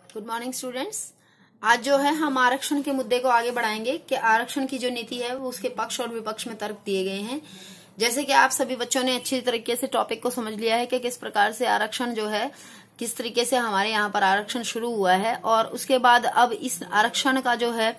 Good morning students. आज जो है हम आरक्षण के मुद्दे को आगे बढ़ाएंगे कि आरक्षण की जो नीति है वो उसके पक्ष और विपक्ष में तर्क दिए गए हैं। जैसे कि आप सभी बच्चों ने अच्छी तरीके से टॉपिक को समझ लिया है कि किस प्रकार से आरक्षण जो है किस तरीके से हमारे यहाँ पर आरक्षण शुरू हुआ है और उसके बाद अब इस आरक्षण का जो है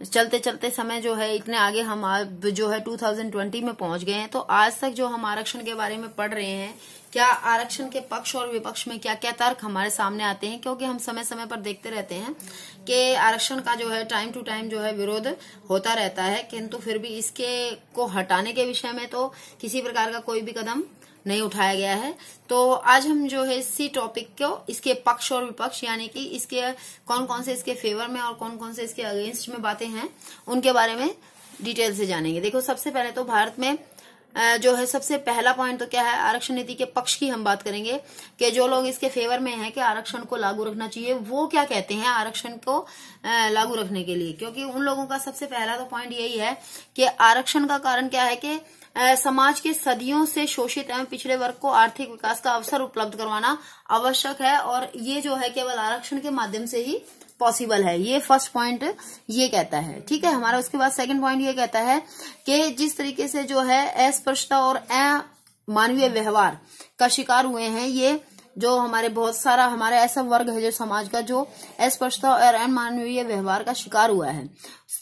चलते चलते समय जो है इतने आगे हम अब जो है 2020 में पहुंच गए हैं। तो आज तक जो हम आरक्षण के बारे में पढ़ रहे हैं, क्या आरक्षण के पक्ष और विपक्ष में क्या क्या तर्क हमारे सामने आते हैं, क्योंकि हम समय समय पर देखते रहते हैं कि आरक्षण का जो है टाइम टू टाइम जो है विरोध होता रहता है, किंतु फिर भी इसके को हटाने के विषय में तो किसी प्रकार का कोई भी कदम नहीं उठाया गया है। तो आज हम जो है इसी टॉपिक को इसके पक्ष और विपक्ष यानी कि इसके कौन कौन से इसके फेवर में और कौन कौन से इसके अगेंस्ट में बातें हैं उनके बारे में डिटेल से जानेंगे। देखो, सबसे पहले तो भारत में जो है सबसे पहला पॉइंट तो क्या है, आरक्षण नीति के पक्ष की हम बात करेंगे कि जो लोग इसके फेवर में हैं कि आरक्षण को लागू रखना चाहिए, वो क्या कहते हैं आरक्षण को लागू रखने के लिए। क्योंकि उन लोगों का सबसे पहला तो पॉइंट यही है कि आरक्षण का कारण क्या है कि समाज के सदियों से शोषित एवं पिछड़े वर्ग को आर्थिक विकास का अवसर उपलब्ध करवाना आवश्यक है और ये जो है केवल आरक्षण के माध्यम से ही पॉसिबल है। ये फर्स्ट पॉइंट ये कहता है, ठीक है हमारा। उसके बाद सेकंड पॉइंट ये कहता है कि जिस तरीके से जो है अस्पृश्यता और अमानवीय व्यवहार का शिकार हुए हैं, ये जो हमारे बहुत सारा हमारा ऐसा वर्ग है जो समाज का जो अस्पृश्यता और अमानवीय व्यवहार का शिकार हुआ है,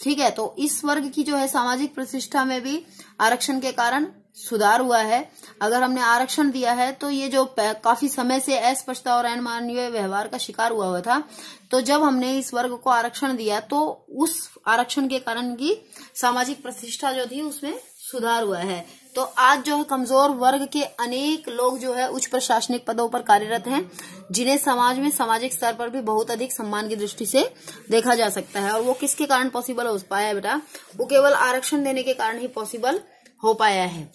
ठीक है। तो इस वर्ग की जो है सामाजिक प्रतिष्ठा में भी आरक्षण के कारण सुधार हुआ है। अगर हमने आरक्षण दिया है तो ये जो काफी समय से अस्पृश्यता और अमानवीय व्यवहार का शिकार हुआ था, तो जब हमने इस वर्ग को आरक्षण दिया तो उस आरक्षण के कारण की सामाजिक प्रतिष्ठा जो थी उसमें सुधार हुआ है। तो आज जो है कमजोर वर्ग के अनेक लोग जो है उच्च प्रशासनिक पदों पर कार्यरत हैं, जिन्हें समाज में सामाजिक स्तर पर भी बहुत अधिक सम्मान की दृष्टि से देखा जा सकता है। और वो किसके कारण पॉसिबल हो पाया है बेटा, वो केवल आरक्षण देने के कारण ही पॉसिबल हो पाया है।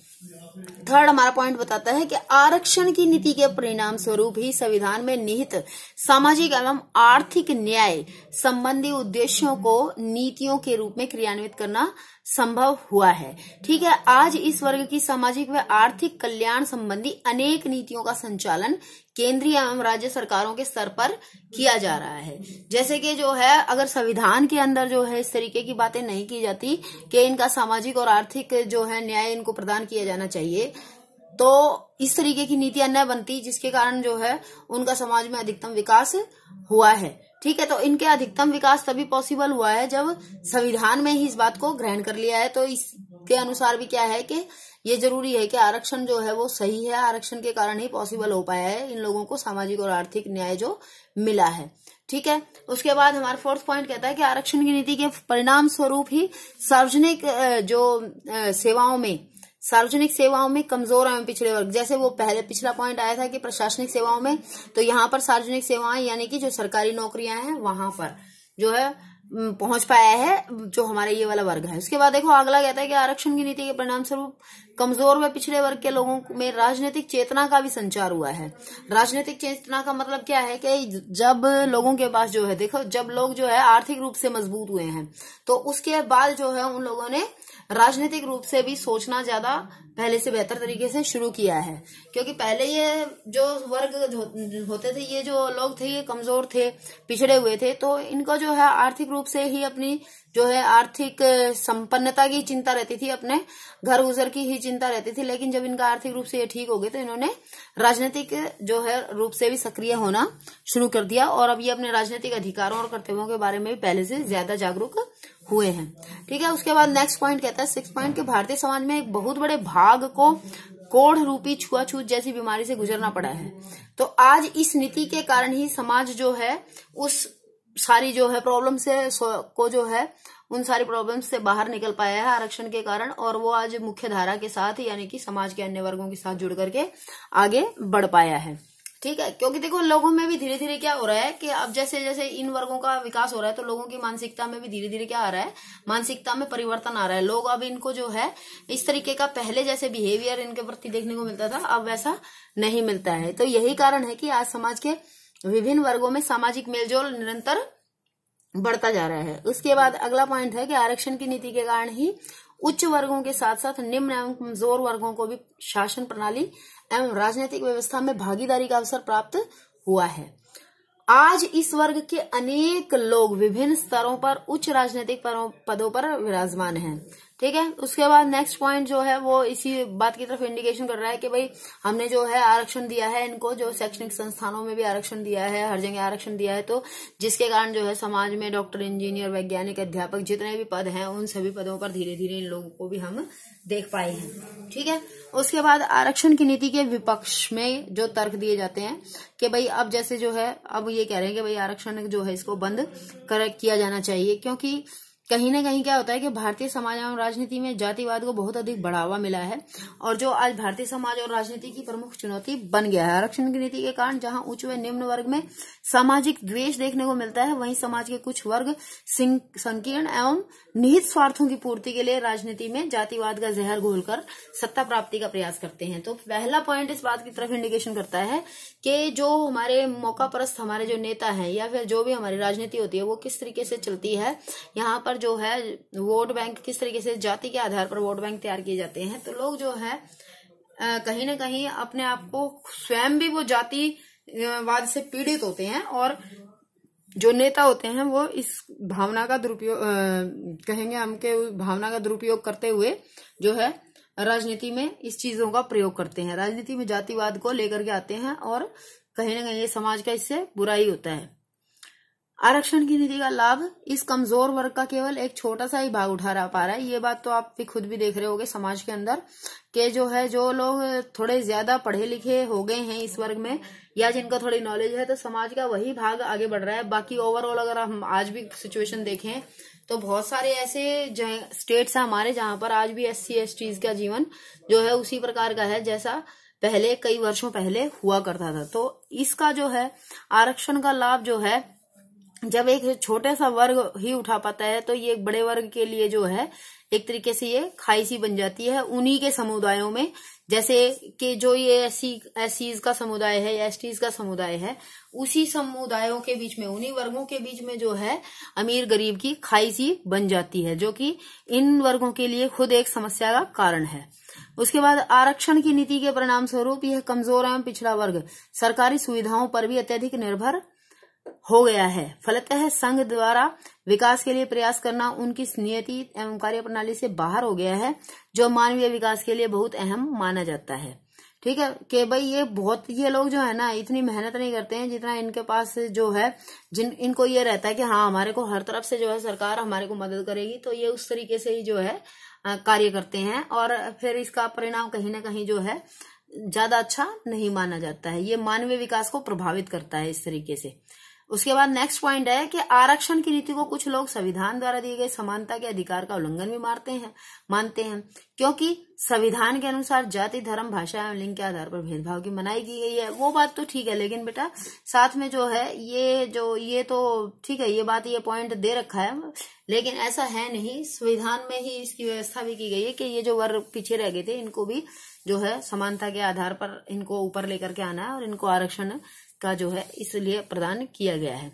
थर्ड हमारा पॉइंट बताता है कि आरक्षण की नीति के परिणाम स्वरूप ही संविधान में निहित सामाजिक एवं आर्थिक न्याय संबंधी उद्देश्यों को नीतियों के रूप में क्रियान्वित करना संभव हुआ है, ठीक है। आज इस वर्ग की सामाजिक व आर्थिक कल्याण संबंधी अनेक नीतियों का संचालन केंद्रीय एवं राज्य सरकारों के स्तर पर किया जा रहा है। जैसे कि जो है अगर संविधान के अंदर जो है इस तरीके की बातें नहीं की जाती कि इनका सामाजिक और आर्थिक जो है न्याय इनको प्रदान किया जाना चाहिए, तो इस तरीके की नीतियां न बनती जिसके कारण जो है उनका समाज में अधिकतम विकास हुआ है, ठीक है। तो इनके अधिकतम विकास तभी पॉसिबल हुआ है जब संविधान में ही इस बात को ग्रहण कर लिया है। तो इसके अनुसार भी क्या है कि ये जरूरी है कि आरक्षण जो है वो सही है, आरक्षण के कारण ही पॉसिबल हो पाया है इन लोगों को सामाजिक और आर्थिक न्याय जो मिला है, ठीक है। उसके बाद हमारा फोर्थ पॉइंट कहता है कि आरक्षण की नीति के परिणाम स्वरूप ही सार्वजनिक सार्वजनिक सेवाओं में कमजोर एवं पिछड़े वर्ग, जैसे वो पहले पिछला पॉइंट आया था कि प्रशासनिक सेवाओं में, तो यहाँ पर सार्वजनिक सेवाएं यानी कि जो सरकारी नौकरियां हैं वहां पर जो है पहुंच पाया है जो हमारे ये वाला वर्ग है। उसके बाद देखो अगला कहता है कि आरक्षण की नीति के परिणाम स्वरूप कमजोर व पिछड़े वर्ग के लोगों में राजनीतिक चेतना का भी संचार हुआ है। राजनीतिक चेतना का मतलब क्या है कि जब लोगों के पास जो है देखो जब लोग जो है आर्थिक रूप से मजबूत हुए हैं तो उसके बाद जो है उन लोगों ने राजनीतिक रूप से भी सोचना ज्यादा पहले से बेहतर तरीके से शुरू किया है। क्योंकि पहले ये जो वर्ग होते थे, ये जो लोग थे ये कमजोर थे, पिछड़े हुए थे, तो इनको जो है आर्थिक रूप से ही अपनी जो है आर्थिक संपन्नता की चिंता रहती थी, अपने घर गुजर की ही चिंता रहती थी। लेकिन जब इनका आर्थिक रूप से ये ठीक हो गए तो इन्होंने राजनीतिक जो है रूप से भी सक्रिय होना शुरू कर दिया और अब ये अपने राजनीतिक अधिकारों और कर्तव्यों के बारे में भी पहले से ज्यादा जागरूक हुए हैं, ठीक है। उसके बाद नेक्स्ट पॉइंट कहता है, सिक्स पॉइंट के भारतीय समाज में एक बहुत बड़े भाग को कोढ़ रूपी छुआछूत जैसी बीमारी से गुजरना पड़ा है। तो आज इस नीति के कारण ही समाज जो है उस सारी जो है प्रॉब्लम से को जो है उन सारी प्रॉब्लम से बाहर निकल पाया है आरक्षण के कारण, और वो आज मुख्य धारा के साथ यानी कि समाज के अन्य वर्गों के साथ जुड़ करके आगे बढ़ पाया है, ठीक है। क्योंकि देखो लोगों में भी धीरे धीरे क्या हो रहा है कि अब जैसे जैसे इन वर्गों का विकास हो रहा है तो लोगों की मानसिकता में भी धीरे धीरे क्या आ रहा है, मानसिकता में परिवर्तन आ रहा है। लोग अब इनको जो है इस तरीके का पहले जैसे बिहेवियर इनके प्रति देखने को मिलता था अब वैसा नहीं मिलता है। तो यही कारण है कि आज समाज के विभिन्न वर्गों में सामाजिक मेलजोल निरंतर बढ़ता जा रहा है। उसके बाद अगला पॉइंट है कि आरक्षण की नीति के कारण ही उच्च वर्गों के साथ साथ निम्न एवं कमजोर वर्गों को भी शासन प्रणाली एवं राजनीतिक व्यवस्था में भागीदारी का अवसर प्राप्त हुआ है। आज इस वर्ग के अनेक लोग विभिन्न स्तरों पर उच्च राजनीतिक पदों पर विराजमान हैं। ठीक है, उसके बाद नेक्स्ट पॉइंट जो है वो इसी बात की तरफ इंडिकेशन कर रहा है कि भाई हमने जो है आरक्षण दिया है इनको, जो शैक्षणिक संस्थानों में भी आरक्षण दिया है, हर जगह आरक्षण दिया है, तो जिसके कारण जो है समाज में डॉक्टर, इंजीनियर, वैज्ञानिक, अध्यापक जितने भी पद हैं उन सभी पदों पर धीरे धीरे इन लोगों को भी हम देख पाए हैं। ठीक है, उसके बाद आरक्षण की नीति के विपक्ष में जो तर्क दिए जाते हैं कि भाई अब जैसे जो है अब ये कह रहे हैं कि भाई आरक्षण जो है इसको बंद किया जाना चाहिए, क्योंकि कहीं ना कहीं क्या होता है कि भारतीय समाज एवं राजनीति में जातिवाद को बहुत अधिक बढ़ावा मिला है और जो आज भारतीय समाज और राजनीति की प्रमुख चुनौती बन गया है। आरक्षण की नीति के कारण जहां उच्च व निम्न वर्ग में सामाजिक द्वेष देखने को मिलता है, वहीं समाज के कुछ वर्ग संकीर्ण एवं निहित स्वार्थों की पूर्ति के लिए राजनीति में जातिवाद का जहर घोलकर सत्ता प्राप्ति का प्रयास करते हैं। तो पहला पॉइंट इस बात की तरफ इंडिकेशन करता है कि जो हमारे मौका परस्त हमारे जो नेता हैं या फिर जो भी हमारी राजनीति होती है वो किस तरीके से चलती है, यहाँ पर जो है वोट बैंक किस तरीके से जाति के आधार पर वोट बैंक तैयार किए जाते हैं। तो लोग जो है कहीं ना कहीं अपने आप को स्वयं भी वो जातिवाद से पीड़ित होते हैं और जो नेता होते हैं वो इस भावना का दुरुपयोग कहेंगे हम के भावना का दुरुपयोग करते हुए जो है राजनीति में इस चीजों का प्रयोग करते हैं, राजनीति में जातिवाद को लेकर के आते हैं और कहीं ना कहीं ये समाज का इससे बुराई होता है। आरक्षण की नीति का लाभ इस कमजोर वर्ग का केवल एक छोटा सा ही भाग उठा पा रहा है। ये बात तो आप भी खुद भी देख रहे होंगे समाज के अंदर के जो है जो लोग थोड़े ज्यादा पढ़े लिखे हो गए हैं इस वर्ग में या जिनका थोड़ी नॉलेज है, तो समाज का वही भाग आगे बढ़ रहा है। बाकी ओवरऑल अगर हम आज भी सिचुएशन देखें तो बहुत सारे ऐसे स्टेट्स हैं हमारे जहां पर आज भी SC STs का जीवन जो है उसी प्रकार का है जैसा पहले कई वर्षों पहले हुआ करता था। तो इसका जो है आरक्षण का लाभ जो है जब एक छोटे सा वर्ग ही उठा पाता है तो ये एक बड़े वर्ग के लिए जो है एक तरीके से ये खाई सी बन जाती है उन्हीं के समुदायों में, जैसे कि जो ये SCs का समुदाय है या STs का समुदाय है उसी समुदायों के बीच में उन्हीं वर्गों के बीच में जो है अमीर गरीब की खाई सी बन जाती है, जो कि इन वर्गों के लिए खुद एक समस्या का कारण है। उसके बाद आरक्षण की नीति के परिणाम स्वरूप यह कमजोर एवं पिछड़ा वर्ग सरकारी सुविधाओं पर भी अत्यधिक निर्भर हो गया है। फलतः संघ द्वारा विकास के लिए प्रयास करना उनकी नियति एवं कार्य प्रणाली से बाहर हो गया है, जो मानवीय विकास के लिए बहुत अहम माना जाता है। ठीक है कि भाई ये लोग जो है ना इतनी मेहनत नहीं करते हैं जितना इनके पास जो है इनको ये रहता है कि हाँ हमारे को हर तरफ से जो है सरकार हमारे को मदद करेगी, तो ये उस तरीके से ही जो है कार्य करते हैं और फिर इसका परिणाम कहीं ना कहीं जो है ज्यादा अच्छा नहीं माना जाता है। ये मानवीय विकास को प्रभावित करता है इस तरीके से। उसके बाद नेक्स्ट पॉइंट है कि आरक्षण की नीति को कुछ लोग संविधान द्वारा दिए गए समानता के अधिकार का उल्लंघन भी मानते हैं, क्योंकि संविधान के अनुसार जाति, धर्म, भाषा एवं लिंग के आधार पर भेदभाव की मनाही की गई है। वो बात तो ठीक है, लेकिन बेटा साथ में जो है ये तो ठीक है, ये बात ये पॉइंट दे रखा है, लेकिन ऐसा है नहीं। संविधान में ही इसकी व्यवस्था भी की गई है कि ये जो वर्ग पीछे रह गए थे इनको भी जो है समानता के आधार पर इनको ऊपर लेकर के आना है और इनको आरक्षण का जो है इसलिए प्रदान किया गया है।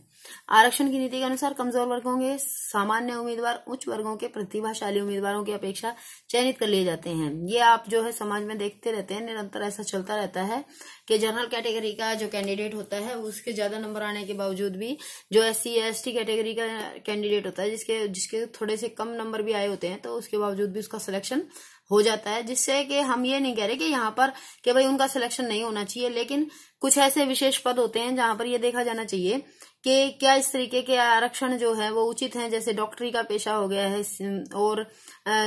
आरक्षण की नीति के अनुसार कमजोर वर्गों के सामान्य उम्मीदवार उच्च वर्गों के प्रतिभाशाली उम्मीदवारों की अपेक्षा चयनित कर लिए जाते हैं। ये आप जो है समाज में देखते रहते हैं, निरंतर ऐसा चलता रहता है कि जनरल कैटेगरी का जो कैंडिडेट होता है उसके ज्यादा नंबर आने के बावजूद भी जो SC ST कैटेगरी का कैंडिडेट होता है जिसके थोड़े से कम नंबर भी आए होते हैं तो उसके बावजूद भी उसका सिलेक्शन हो जाता है। जिससे कि हम ये नहीं कह रहे कि यहाँ पर कि भाई उनका सिलेक्शन नहीं होना चाहिए, लेकिन कुछ ऐसे विशेष पद होते हैं जहां पर ये देखा जाना चाहिए कि क्या इस तरीके के आरक्षण जो है वो उचित हैं। जैसे डॉक्टरी का पेशा हो गया है और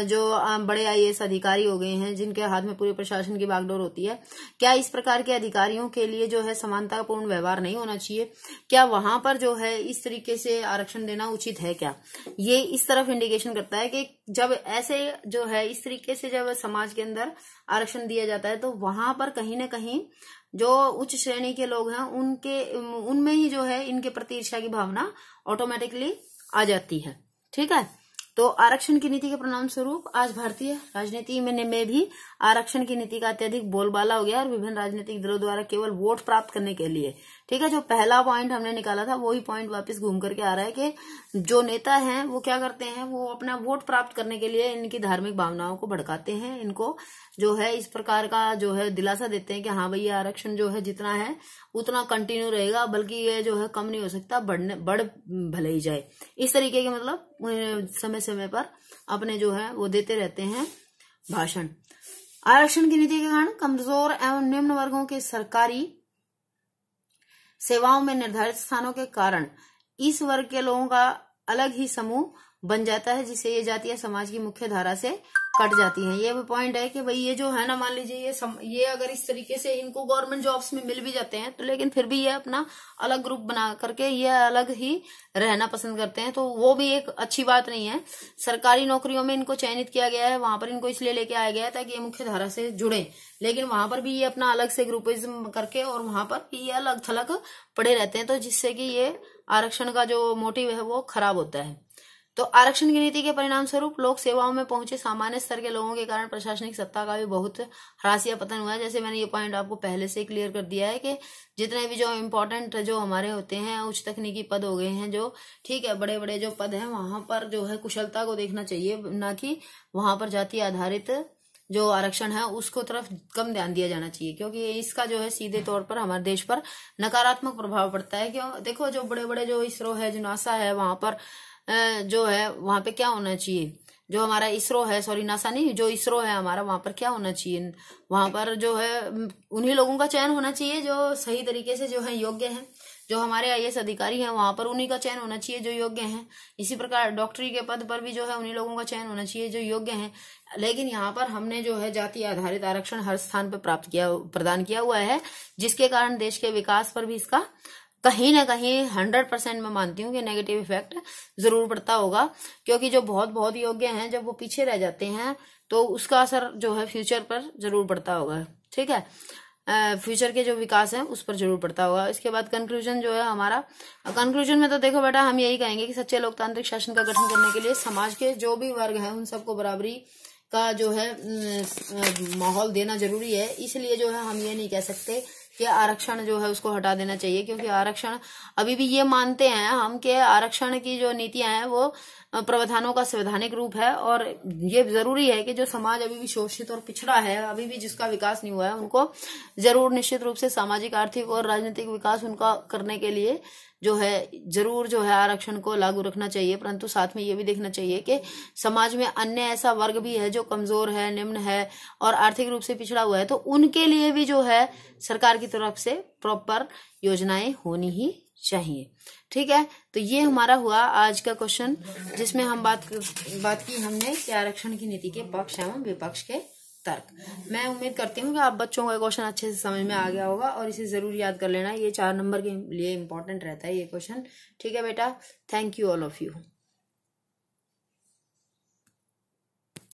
जो बड़े IAS अधिकारी हो गए हैं जिनके हाथ में पूरे प्रशासन की बागडोर होती है, क्या इस प्रकार के अधिकारियों के लिए जो है समानतापूर्ण व्यवहार नहीं होना चाहिए? क्या वहां पर जो है इस तरीके से आरक्षण देना उचित है क्या? ये इस तरफ इंडिकेशन करता है कि जब ऐसे जो है इस तरीके से जब समाज के अंदर आरक्षण दिया जाता है तो वहां पर कहीं ना कहीं जो उच्च श्रेणी के लोग हैं उनमें ही जो है इनके प्रति ईर्ष्या की भावना ऑटोमेटिकली आ जाती है। ठीक है, तो आरक्षण की नीति के परिणाम स्वरूप आज भारतीय राजनीति में भी आरक्षण की नीति का अत्यधिक बोलबाला हो गया और विभिन्न राजनीतिक दलों द्वारा केवल वोट प्राप्त करने के लिए ठीक है, जो पहला पॉइंट हमने निकाला था वही पॉइंट वापस घूम करके आ रहा है कि जो नेता हैं वो क्या करते हैं, वो अपना वोट प्राप्त करने के लिए इनकी धार्मिक भावनाओं को भड़काते हैं, इनको जो है इस प्रकार का जो है दिलासा देते हैं कि हाँ भाई ये आरक्षण जो है जितना है उतना कंटिन्यू रहेगा, बल्कि ये जो है कम नहीं हो सकता, बढ़ भले ही जाए, इस तरीके के मतलब समय समय पर अपने जो है वो देते रहते हैं भाषण। आरक्षण की नीति के कारण कमजोर एवं निम्न वर्गों के सरकारी सेवाओं में निर्धारित स्थानों के कारण इस वर्ग के लोगों का अलग ही समूह बन जाता है, जिससे ये जातियां समाज की मुख्य धारा से कट जाती हैं। ये भी पॉइंट है कि भाई ये जो है ना, मान लीजिए ये अगर इस तरीके से इनको गवर्नमेंट जॉब्स में मिल भी जाते हैं तो लेकिन फिर भी ये अपना अलग ग्रुप बना करके ये अलग ही रहना पसंद करते हैं, तो वो भी एक अच्छी बात नहीं है। सरकारी नौकरियों में इनको चयनित किया गया है, वहां पर इनको इसलिए लेके आया गया है ताकि ये मुख्य धारा से जुड़े, लेकिन वहां पर भी ये अपना अलग से ग्रुपिज्म करके और वहां पर ये अलग थलग पड़े रहते हैं, तो जिससे कि ये आरक्षण का जो मोटिव है वो खराब होता है। तो आरक्षण की नीति के परिणाम स्वरूप लोक सेवाओं में पहुंचे सामान्य स्तर के लोगों के कारण प्रशासनिक सत्ता का भी बहुत ह्रास या पतन हुआ है। जैसे मैंने ये पॉइंट आपको पहले से क्लियर कर दिया है कि जितने भी जो इम्पोर्टेंट जो हमारे होते हैं उच्च तकनीकी पद हो गए हैं, जो ठीक है बड़े बड़े जो पद हैं वहां पर जो है कुशलता को देखना चाहिए, ना कि वहां पर जाति आधारित जो आरक्षण है उसको तरफ कम ध्यान दिया जाना चाहिए, क्योंकि इसका जो है सीधे तौर पर हमारे देश पर नकारात्मक प्रभाव पड़ता है। क्यों, देखो जो बड़े बड़े जो इसरो है, जो नासा है, वहां पर जो है वहां पे क्या होना चाहिए, जो हमारा इसरो है, सॉरी नासा नहीं, जो इसरो है हमारा, वहां पर क्या होना चाहिए, वहां पर जो है उन्हीं लोगों का चयन होना चाहिए जो सही तरीके से जो है योग्य हैं। जो हमारे IAS अधिकारी हैं वहां पर उन्हीं का चयन होना चाहिए जो योग्य हैं। इसी प्रकार डॉक्टरी के पद पर भी जो है उन्हीं लोगों का चयन होना चाहिए जो योग्य हैं। लेकिन यहाँ पर हमने जो है जाति आधारित आरक्षण हर स्थान पर प्रदान किया हुआ है, जिसके कारण देश के विकास पर भी इसका कहीं ना कहीं 100% मैं मानती हूँ कि नेगेटिव इफेक्ट जरूर पड़ता होगा, क्योंकि जो बहुत बहुत योग्य हैं जब वो पीछे रह जाते हैं तो उसका असर जो है फ्यूचर पर जरूर पड़ता होगा। ठीक है, फ्यूचर के जो विकास है उस पर जरूर पड़ता होगा। इसके बाद कंक्लूजन जो है हमारा, कंक्लूजन में तो देखो बेटा हम यही कहेंगे कि सच्चे लोकतांत्रिक शासन का गठन करने के लिए समाज के जो भी वर्ग हैं उन सबको बराबरी का जो है माहौल देना जरूरी है। इसलिए जो है हम ये नहीं कह सकते कि आरक्षण जो है उसको हटा देना चाहिए, क्योंकि आरक्षण अभी भी ये मानते हैं हम कि आरक्षण की जो नीतियां हैं वो प्रावधानों का संवैधानिक रूप है, और ये जरूरी है कि जो समाज अभी भी शोषित और पिछड़ा है, अभी भी जिसका विकास नहीं हुआ है, उनको जरूर निश्चित रूप से सामाजिक, आर्थिक और राजनीतिक विकास उनका करने के लिए जो है जरूर जो है आरक्षण को लागू रखना चाहिए। परंतु साथ में ये भी देखना चाहिए कि समाज में अन्य ऐसा वर्ग भी है जो कमजोर है, निम्न है और आर्थिक रूप से पिछड़ा हुआ है, तो उनके लिए भी जो है सरकार की तरफ से प्रॉपर योजनाएं होनी ही चाहिए। ठीक है, तो ये हमारा हुआ आज का क्वेश्चन, जिसमें हम बात की हमने कि आरक्षण की नीति के पक्ष एवं विपक्ष के तर्क। मैं उम्मीद करती हूँ कि आप बच्चों को क्वेश्चन अच्छे से समझ में आ गया होगा और इसे जरूर याद कर लेना, ये 4 नंबर के लिए इम्पोर्टेंट रहता है ये क्वेश्चन। ठीक है बेटा, thank you all of you.